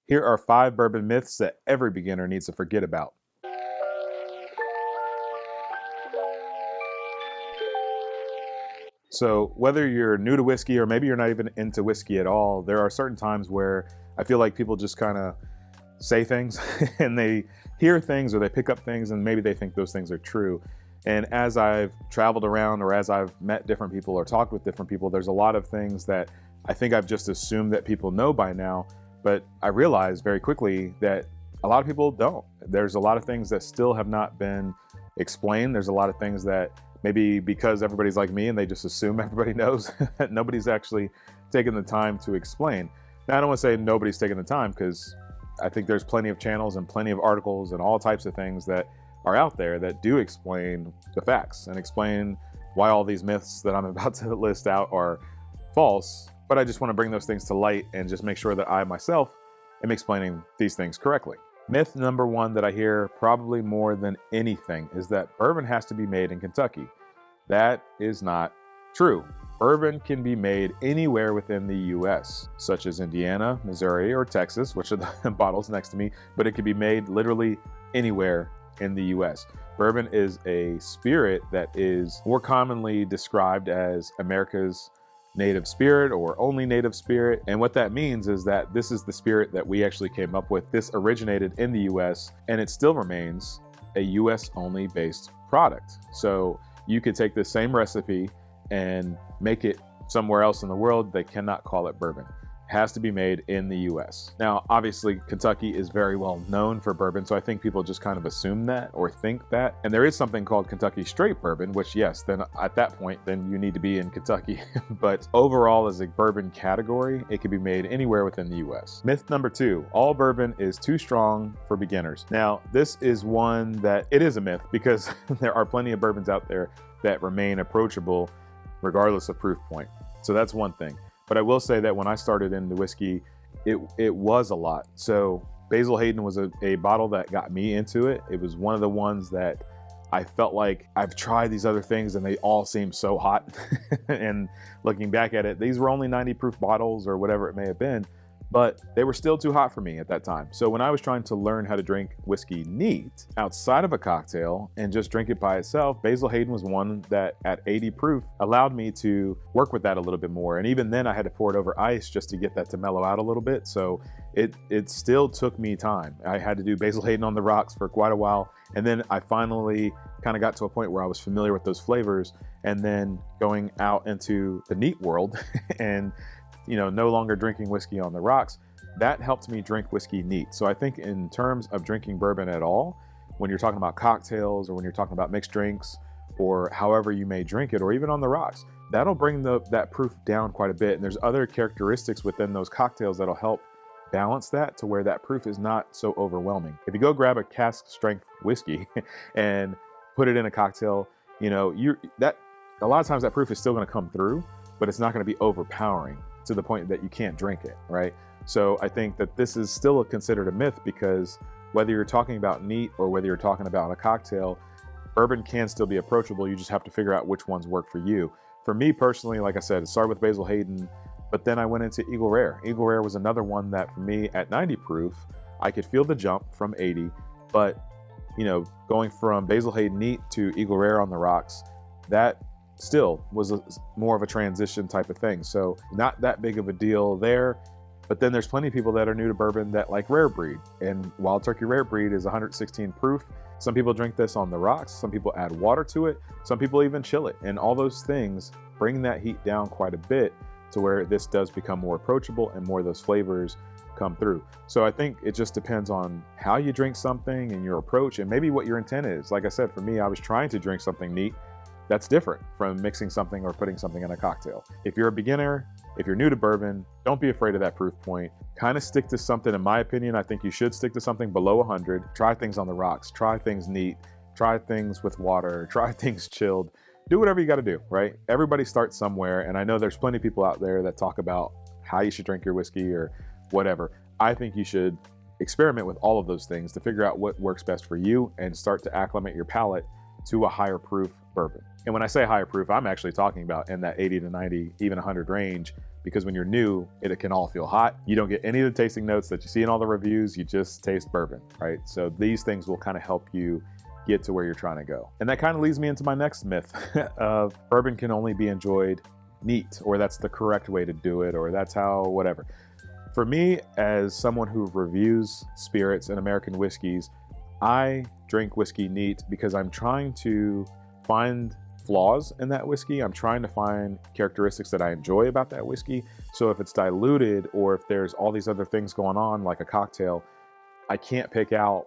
Here are 5 bourbon myths that every beginner needs to forget about. So, whether you're new to whiskey or maybe you're not even into whiskey at all, there are certain times where I feel like people just kind of say things and they hear things or they pick up things and maybe they think those things are true. And as I've traveled around or as I've met different people or talked with different people, there's a lot of things that I think I've just assumed that people know by now. But I realized very quickly that a lot of people don't. There's a lot of things that still have not been explained. There's a lot of things that maybe because everybody's like me and they just assume everybody knows, nobody's actually taken the time to explain. Now, I don't want to say nobody's taken the time because I think there's plenty of channels and plenty of articles and all types of things that are out there that do explain the facts and explain why all these myths that I'm about to list out are false. But I just want to bring those things to light and just make sure that I myself am explaining these things correctly. Myth number 1 that I hear probably more than anything is that bourbon has to be made in Kentucky. That is not true. Bourbon can be made anywhere within the US, such as Indiana, Missouri, or Texas, which are the bottles next to me, but it can be made literally anywhere in the US. Bourbon is a spirit that is more commonly described as America's native spirit or only native spirit. And what that means is that this is the spirit that we actually came up with. This originated in the US and it still remains a US only based product. So you could take this same recipe and make it somewhere else in the world. They cannot call it bourbon. It has to be made in the US. Now, obviously, Kentucky is very well known for bourbon, so I think people just kind of assume that or think that. And there is something called Kentucky straight bourbon, which yes, then at that point, then you need to be in Kentucky. But overall, as a bourbon category, it can be made anywhere within the US. Myth number 2, all bourbon is too strong for beginners. Now, this is one that it is a myth because there are plenty of bourbons out there that remain approachable regardless of proof point. So that's one thing. But I will say that when I started into whiskey, it was a lot. So Basil Hayden was a bottle that got me into it. It was one of the ones that I felt like I've tried these other things and they all seem so hot. And looking back at it, these were only 90 proof bottles or whatever it may have been, but they were still too hot for me at that time. So when I was trying to learn how to drink whiskey neat outside of a cocktail and just drink it by itself, Basil Hayden was one that at 80 proof allowed me to work with that a little bit more. And even then I had to pour it over ice just to get that to mellow out a little bit. So it still took me time. I had to do Basil Hayden on the rocks for quite a while. And then I finally kind of got to a point where I was familiar with those flavors, and then going out into the neat world and no longer drinking whiskey on the rocks, that helped me drink whiskey neat. So I think in terms of drinking bourbon at all, when you're talking about cocktails or when you're talking about mixed drinks or however you may drink it, or even on the rocks, that'll bring that proof down quite a bit. And there's other characteristics within those cocktails that'll help balance that to where that proof is not so overwhelming. If you go grab a cask strength whiskey and put it in a cocktail, that a lot of times that proof is still going to come through, but it's not going to be overpowering to the point that you can't drink it, right? So I think that this is still considered a myth because whether you're talking about neat or whether you're talking about a cocktail, bourbon can still be approachable. You just have to figure out which ones work for you. For me personally, like I said, it started with Basil Hayden, but then I went into Eagle Rare. Eagle Rare was another one that for me at 90 proof, I could feel the jump from 80, but going from Basil Hayden neat to Eagle Rare on the rocks, that still was more of a transition type of thing. So not that big of a deal there. But then there's plenty of people that are new to bourbon that like Rare Breed. And Wild Turkey Rare Breed is 116 proof. Some people drink this on the rocks. Some people add water to it. Some people even chill it. And all those things bring that heat down quite a bit to where this does become more approachable and more of those flavors come through. So I think it just depends on how you drink something and your approach and maybe what your intent is. Like I said, for me, I was trying to drink something neat. That's different from mixing something or putting something in a cocktail. If you're a beginner, if you're new to bourbon, don't be afraid of that proof point. Kind of stick to something, in my opinion, I think you should stick to something below 100. Try things on the rocks, try things neat, try things with water, try things chilled. Do whatever you got to do, right? Everybody starts somewhere. And I know there's plenty of people out there that talk about how you should drink your whiskey or whatever. I think you should experiment with all of those things to figure out what works best for you and start to acclimate your palate to a higher proof bourbon. And when I say higher proof, I'm actually talking about in that 80 to 90, even 100 range, because when you're new, it can all feel hot. You don't get any of the tasting notes that you see in all the reviews. You just taste bourbon, right? So these things will kind of help you get to where you're trying to go. And that kind of leads me into my next myth of bourbon can only be enjoyed neat, or that's the correct way to do it, or that's how whatever. For me, as someone who reviews spirits and American whiskeys, I drink whiskey neat because I'm trying to find flaws in that whiskey. I'm trying to find characteristics that I enjoy about that whiskey. So if it's diluted, or if there's all these other things going on like a cocktail, I can't pick out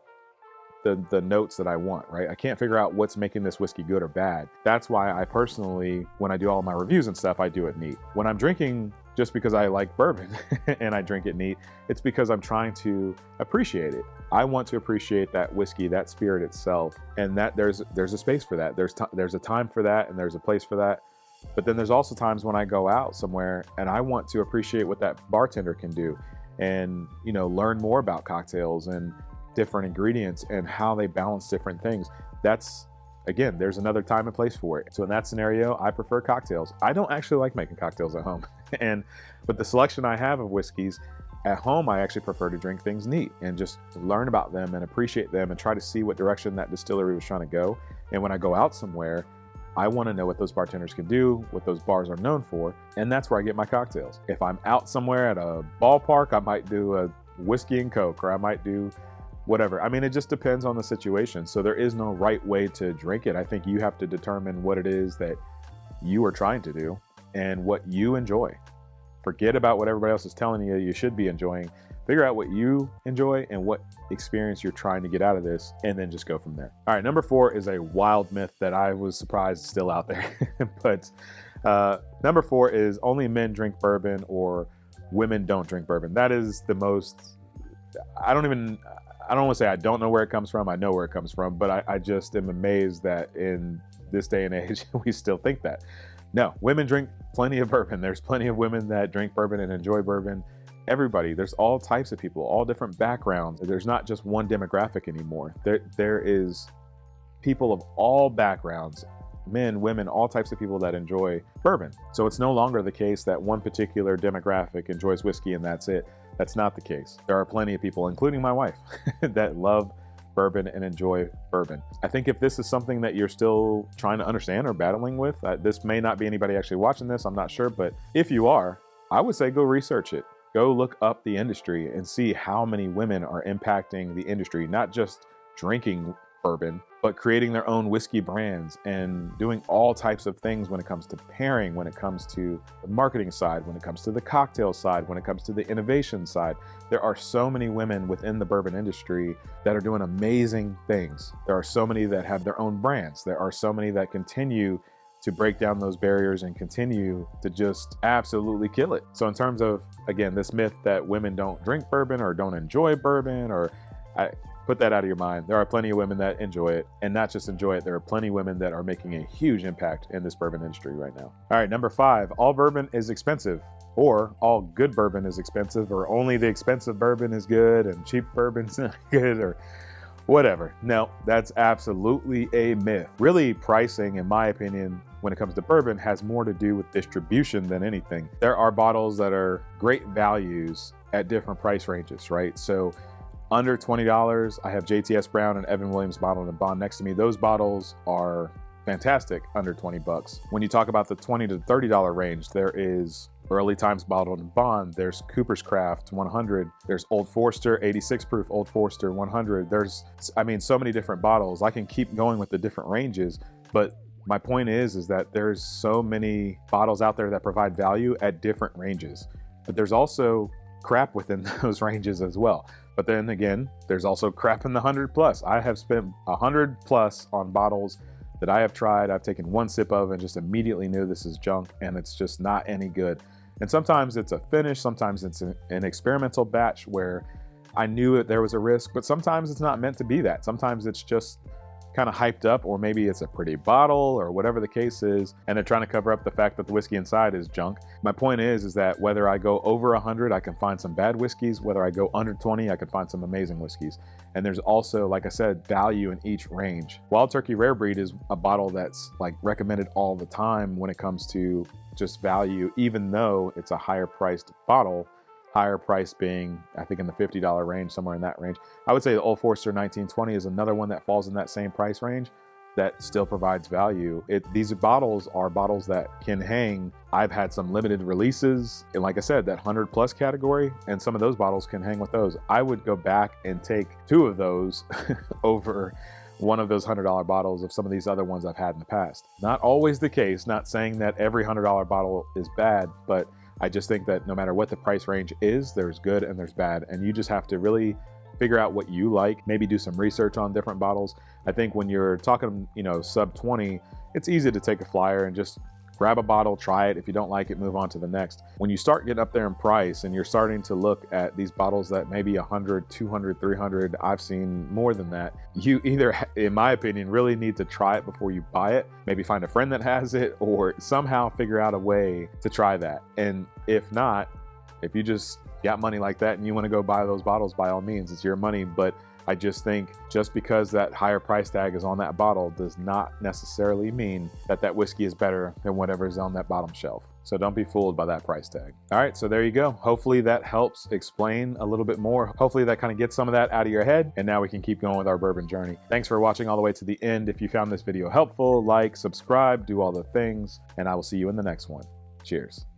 the notes that I want, right? I can't figure out what's making this whiskey good or bad. That's why I personally, when I do all my reviews and stuff, I do it neat. When I'm drinking just because I like bourbon and I drink it neat, it's because I'm trying to appreciate it. I want to appreciate that whiskey, that spirit itself, and that there's a space for that. There's a time for that, and there's a place for that. But then there's also times when I go out somewhere and I want to appreciate what that bartender can do, and learn more about cocktails and different ingredients and how they balance different things. That's, again, there's another time and place for it. So in that scenario, I prefer cocktails. I don't actually like making cocktails at home. But the selection I have of whiskeys at home, I actually prefer to drink things neat and just learn about them and appreciate them and try to see what direction that distillery was trying to go. And when I go out somewhere, I want to know what those bartenders can do, what those bars are known for, and that's where I get my cocktails. If I'm out somewhere at a ballpark, I might do a whiskey and Coke, or I might do whatever. I mean, it just depends on the situation. So there is no right way to drink it. I think you have to determine what it is that you are trying to do and what you enjoy. Forget about what everybody else is telling you should be enjoying. Figure out what you enjoy and what experience you're trying to get out of this, and then just go from there. All right, number 4 is a wild myth that I was surprised is still out there. But number 4 is only men drink bourbon, or women don't drink bourbon. That is the most, I don't want to say I don't know where it comes from. I know where it comes from, but I just am amazed that in this day and age, we still think that. No, women drink plenty of bourbon. There's plenty of women that drink bourbon and enjoy bourbon. Everybody, there's all types of people, all different backgrounds. There's not just one demographic anymore. There is people of all backgrounds, men, women, all types of people that enjoy bourbon. So it's no longer the case that one particular demographic enjoys whiskey and that's it. That's not the case. There are plenty of people, including my wife, that love bourbon and enjoy bourbon. I think if this is something that you're still trying to understand or battling with, this may not be anybody actually watching this, I'm not sure, but if you are, I would say go research it. Go look up the industry and see how many women are impacting the industry, not just drinking bourbon, but creating their own whiskey brands and doing all types of things when it comes to pairing, when it comes to the marketing side, when it comes to the cocktail side, when it comes to the innovation side. There are so many women within the bourbon industry that are doing amazing things. There are so many that have their own brands. There are so many that continue to break down those barriers and continue to just absolutely kill it. So in terms of, again, this myth that women don't drink bourbon or don't enjoy bourbon, put that out of your mind. There are plenty of women that enjoy it, and not just enjoy it, there are plenty of women that are making a huge impact in this bourbon industry right now. All right, number 5, all bourbon is expensive, or all good bourbon is expensive, or only the expensive bourbon is good and cheap bourbon's not good, or whatever. No, that's absolutely a myth. Really, pricing, in my opinion, when it comes to bourbon, has more to do with distribution than anything. There are bottles that are great values at different price ranges, right? So under $20, I have JTS Brown and Evan Williams bottled in bond next to me. Those bottles are fantastic under $20. When you talk about the $20 to $30 range, there is Early Times bottled in bond. There's Cooper's Craft 100. There's Old Forester 86 proof Old Forester 100. There's, so many different bottles. I can keep going with the different ranges, but my point is that there's so many bottles out there that provide value at different ranges. But there's also crap within those ranges as well. But then again, there's also crap in the 100 plus. I have spent 100 plus on bottles that I have tried. I've taken one sip of and just immediately knew this is junk and it's just not any good. And sometimes it's a finish, sometimes it's an experimental batch where I knew that there was a risk, but sometimes it's not meant to be that. Sometimes it's just kind of hyped up, or maybe it's a pretty bottle or whatever the case is, and they're trying to cover up the fact that the whiskey inside is junk. My point is that whether I go over 100, I can find some bad whiskeys. Whether I go under 20, I can find some amazing whiskeys. And there's also, like I said, value in each range. Wild Turkey Rare Breed is a bottle that's like recommended all the time when it comes to just value, even though it's a higher priced bottle. Higher price being, I think, in the $50 range, somewhere in that range. I would say the Old Forester 1920 is another one that falls in that same price range that still provides value. These bottles are bottles that can hang. I've had some limited releases, and like I said, that 100+ category, and some of those bottles can hang with those. I would go back and take 2 of those over one of those $100 bottles of some of these other ones I've had in the past. Not always the case, not saying that every $100 bottle is bad, but I just think that no matter what the price range is, there's good and there's bad, and you just have to really figure out what you like, maybe do some research on different bottles. I think when you're talking, sub 20, it's easy to take a flyer and just grab a bottle, try it. If you don't like it, move on to the next. When you start getting up there in price and you're starting to look at these bottles that maybe 100, 200, 300, I've seen more than that, you either, in my opinion, really need to try it before you buy it, maybe find a friend that has it, or somehow figure out a way to try that. And if not, if you just got money like that and you want to go buy those bottles, by all means, it's your money. But I just think just because that higher price tag is on that bottle does not necessarily mean that that whiskey is better than whatever is on that bottom shelf. So don't be fooled by that price tag. All right, so there you go. Hopefully that helps explain a little bit more. Hopefully that kind of gets some of that out of your head, and now we can keep going with our bourbon journey. Thanks for watching all the way to the end. If you found this video helpful, like, subscribe, do all the things, and I will see you in the next one. Cheers.